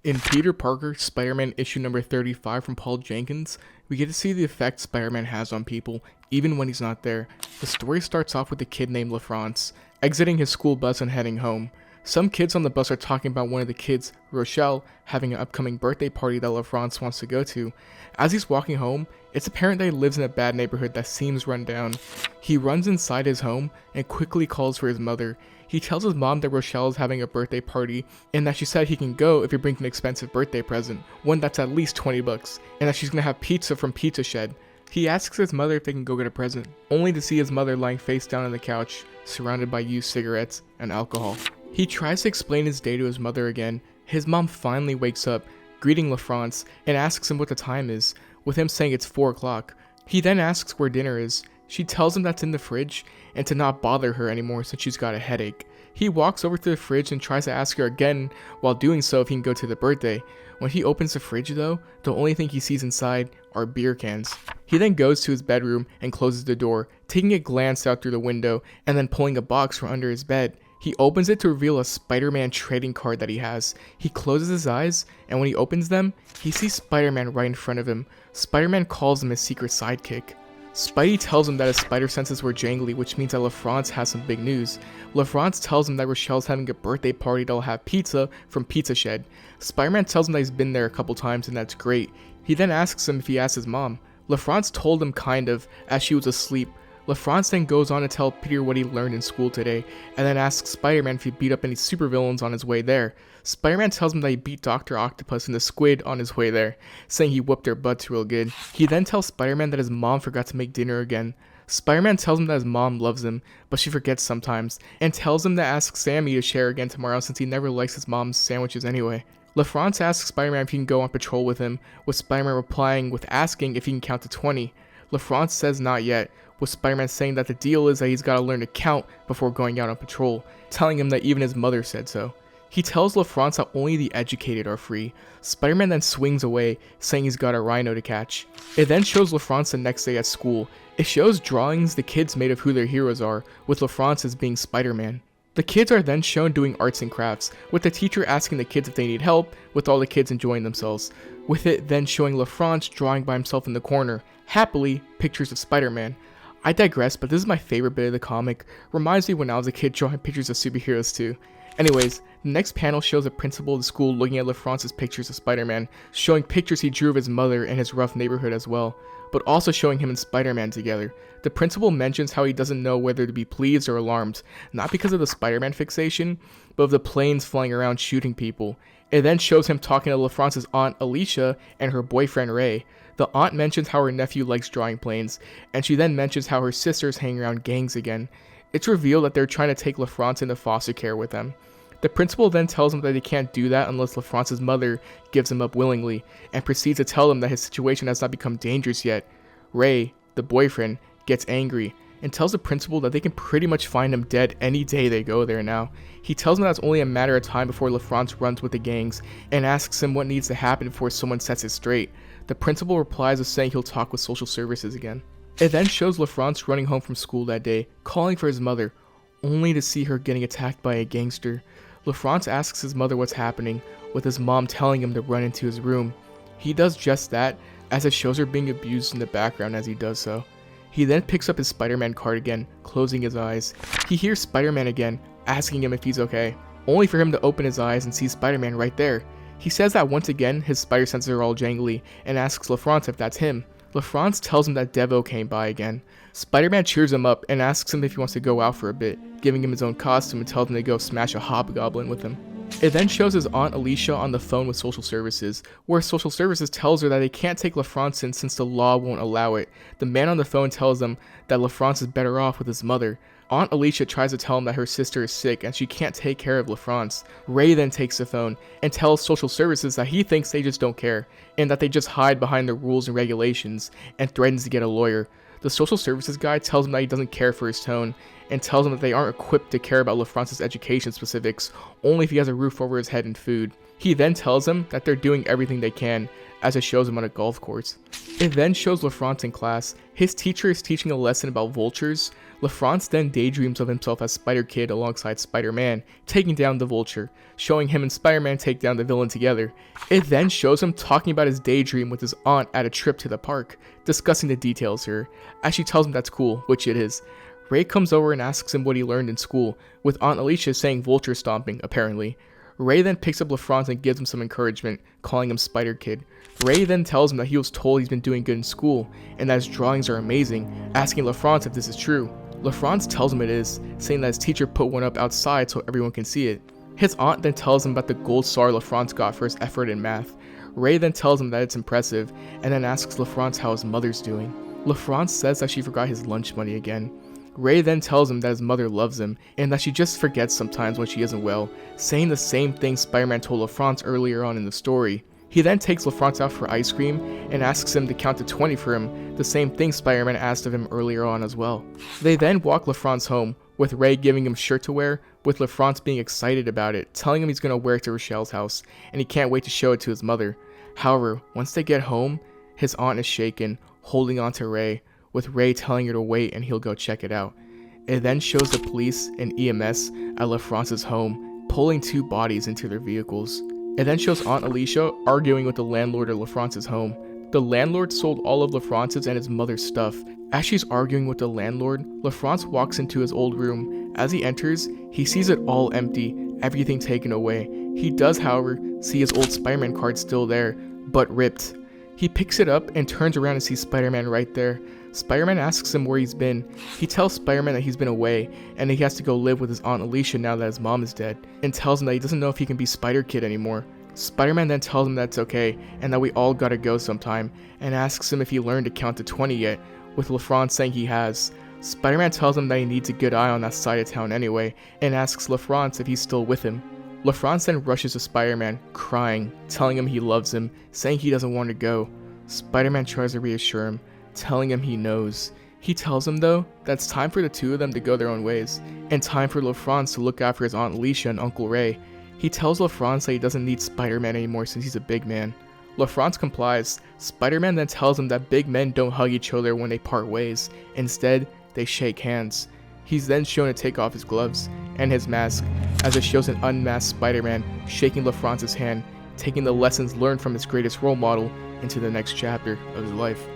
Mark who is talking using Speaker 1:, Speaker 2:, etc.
Speaker 1: In Peter Parker, Spider-Man issue number 35 from Paul Jenkins, we get to see the effect Spider-Man has on people, even when he's not there. The story starts off with a kid named Lefron exiting his school bus and heading home. Some kids on the bus are talking about one of the kids, Rochelle, having an upcoming birthday party that Lefron wants to go to. As he's walking home, it's apparent that he lives in a bad neighborhood that seems run down. He runs inside his home and quickly calls for his mother. He tells his mom that Rochelle is having a birthday party and that she said he can go if he brings an expensive birthday present, one that's at least $20, and that she's gonna have pizza from Pizza Shed. He asks his mother if they can go get a present, only to see his mother lying face down on the couch, surrounded by used cigarettes and alcohol. He tries to explain his day to his mother again. His mom finally wakes up, greeting Lefron, and asks him what the time is, with him saying it's 4 o'clock. He then asks where dinner is. She tells him that's in the fridge and to not bother her anymore since she's got a headache. He walks over to the fridge and tries to ask her again while doing so if he can go to the birthday. When he opens the fridge though, the only thing he sees inside are beer cans. He then goes to his bedroom and closes the door, taking a glance out through the window and then pulling a box from under his bed. He opens it to reveal a Spider-Man trading card that he has. He closes his eyes, and when he opens them, he sees Spider-Man right in front of him. Spider-Man calls him his secret sidekick. Spidey tells him that his spider senses were jangly, which means that Lefron has some big news. Lefron tells him that Rochelle's having a birthday party that'll have pizza from Pizza Shed. Spider-Man tells him that he's been there a couple times and that's great. He then asks him if he asked his mom. Lefron told him kind of, as she was asleep. Lefron then goes on to tell Peter what he learned in school today, and then asks Spider-Man if he beat up any supervillains on his way there. Spider-Man tells him that he beat Dr. Octopus and the Squid on his way there, saying he whooped their butts real good. He then tells Spider-Man that his mom forgot to make dinner again. Spider-Man tells him that his mom loves him, but she forgets sometimes, and tells him to ask Sammy to share again tomorrow since he never likes his mom's sandwiches anyway. Lefron asks Spider-Man if he can go on patrol with him, with Spider-Man replying with asking if he can count to 20. Lefron says not yet, with Spider-Man saying that the deal is that he's got to learn to count before going out on patrol, telling him that even his mother said so. He tells Lefron that only the educated are free. Spider-Man then swings away, saying he's got a rhino to catch. It then shows Lefron the next day at school. It shows drawings the kids made of who their heroes are, with Lefron as being Spider-Man. The kids are then shown doing arts and crafts, with the teacher asking the kids if they need help, with all the kids enjoying themselves. With it then showing Lefron drawing by himself in the corner, happily, pictures of Spider-Man. I digress, but this is my favorite bit of the comic. Reminds me when I was a kid drawing pictures of superheroes too. Anyways, the next panel shows a principal of the school looking at Lefron's pictures of Spider-Man, showing pictures he drew of his mother and his rough neighborhood as well, but also showing him and Spider-Man together. The principal mentions how he doesn't know whether to be pleased or alarmed, not because of the Spider-Man fixation, but of the planes flying around shooting people. It then shows him talking to Lefron's aunt Alicia and her boyfriend Ray. The aunt mentions how her nephew likes drawing planes, and she then mentions how her sister's hanging around gangs again. It's revealed that they're trying to take Lefron into foster care with them. The principal then tells him that they can't do that unless Lefron's mother gives him up willingly, and proceeds to tell him that his situation has not become dangerous yet. Ray, the boyfriend, gets angry, and tells the principal that they can pretty much find him dead any day they go there now. He tells him that's only a matter of time before Lefron runs with the gangs, and asks him what needs to happen before someone sets it straight. The principal replies with saying he'll talk with social services again. It then shows Lefron running home from school that day, calling for his mother, only to see her getting attacked by a gangster. Lefron asks his mother what's happening, with his mom telling him to run into his room. He does just that, as it shows her being abused in the background as he does so. He then picks up his Spider-Man card again, closing his eyes. He hears Spider-Man again, asking him if he's okay, only for him to open his eyes and see Spider-Man right there. He says that once again his spider senses are all jangly, and asks Lefron if that's him. Lefron tells him that Devo came by again. Spider-Man cheers him up and asks him if he wants to go out for a bit, giving him his own costume and tells him to go smash a hobgoblin with him. It then shows his aunt Alicia on the phone with social services, where social services tells her that they can't take Lefron since the law won't allow it. The man on the phone tells them that Lefron is better off with his mother. Aunt Alicia tries to tell him that her sister is sick and she can't take care of Lefron. Ray then takes the phone and tells social services that he thinks they just don't care, and that they just hide behind the rules and regulations, and threatens to get a lawyer. The social services guy tells him that he doesn't care for his tone, and tells him that they aren't equipped to care about Lefron's education specifics, only if he has a roof over his head and food. He then tells him that they're doing everything they can, as it shows him on a golf course. It then shows Lefron in class. His teacher is teaching a lesson about vultures. Lefron then daydreams of himself as Spider-Kid alongside Spider-Man, taking down the vulture, showing him and Spider-Man take down the villain together. It then shows him talking about his daydream with his aunt at a trip to the park, discussing the details here, as she tells him that's cool, which it is. Ray comes over and asks him what he learned in school, with Aunt Alicia saying vulture stomping, apparently. Ray then picks up Lefron and gives him some encouragement, calling him Spider-Kid. Ray then tells him that he was told he's been doing good in school, and that his drawings are amazing, asking Lefron if this is true. Lefron tells him it is, saying that his teacher put one up outside so everyone can see it. His aunt then tells him about the gold star Lefron got for his effort in math. Ray then tells him that it's impressive, and then asks Lefron how his mother's doing. Lefron says that she forgot his lunch money again. Ray then tells him that his mother loves him, and that she just forgets sometimes when she isn't well, saying the same thing Spider-Man told Lefron earlier on in the story. He then takes Lefron out for ice cream and asks him to count to 20 for him, the same thing Spider-Man asked of him earlier on as well. They then walk Lefron home, with Ray giving him a shirt to wear, with Lefron being excited about it, telling him he's going to wear it to Rochelle's house, and he can't wait to show it to his mother. However, once they get home, his aunt is shaken, holding on to Ray, with Ray telling her to wait and he'll go check it out. It then shows the police and EMS at Lefron's home, pulling 2 bodies into their vehicles. It then shows Aunt Alicia arguing with the landlord at Lefron's home. The landlord sold all of Lefron's and his mother's stuff. As she's arguing with the landlord, Lefron walks into his old room. As he enters, he sees it all empty, everything taken away. He does, however, see his old Spider-Man card still there, but ripped. He picks it up and turns around and sees Spider-Man right there. Spider-Man asks him where he's been. He tells Spider-Man that he's been away, and that he has to go live with his Aunt Alicia now that his mom is dead, and tells him that he doesn't know if he can be Spider-Kid anymore. Spider-Man then tells him that's okay, and that we all gotta go sometime, and asks him if he learned to count to 20 yet, with Lefron saying he has. Spider-Man tells him that he needs a good eye on that side of town anyway, and asks Lefron if he's still with him. Lefron then rushes to Spider-Man, crying, telling him he loves him, saying he doesn't want to go. Spider-Man tries to reassure him, telling him he knows. He tells him, though, that it's time for the 2 of them to go their own ways, and time for Lefron to look after his Aunt Alicia and Uncle Ray. He tells Lefron that he doesn't need Spider-Man anymore since he's a big man. Lefron complies. Spider-Man then tells him that big men don't hug each other when they part ways. Instead, they shake hands. He's then shown to take off his gloves and his mask, as it shows an unmasked Spider-Man shaking Lefron's hand, taking the lessons learned from his greatest role model into the next chapter of his life.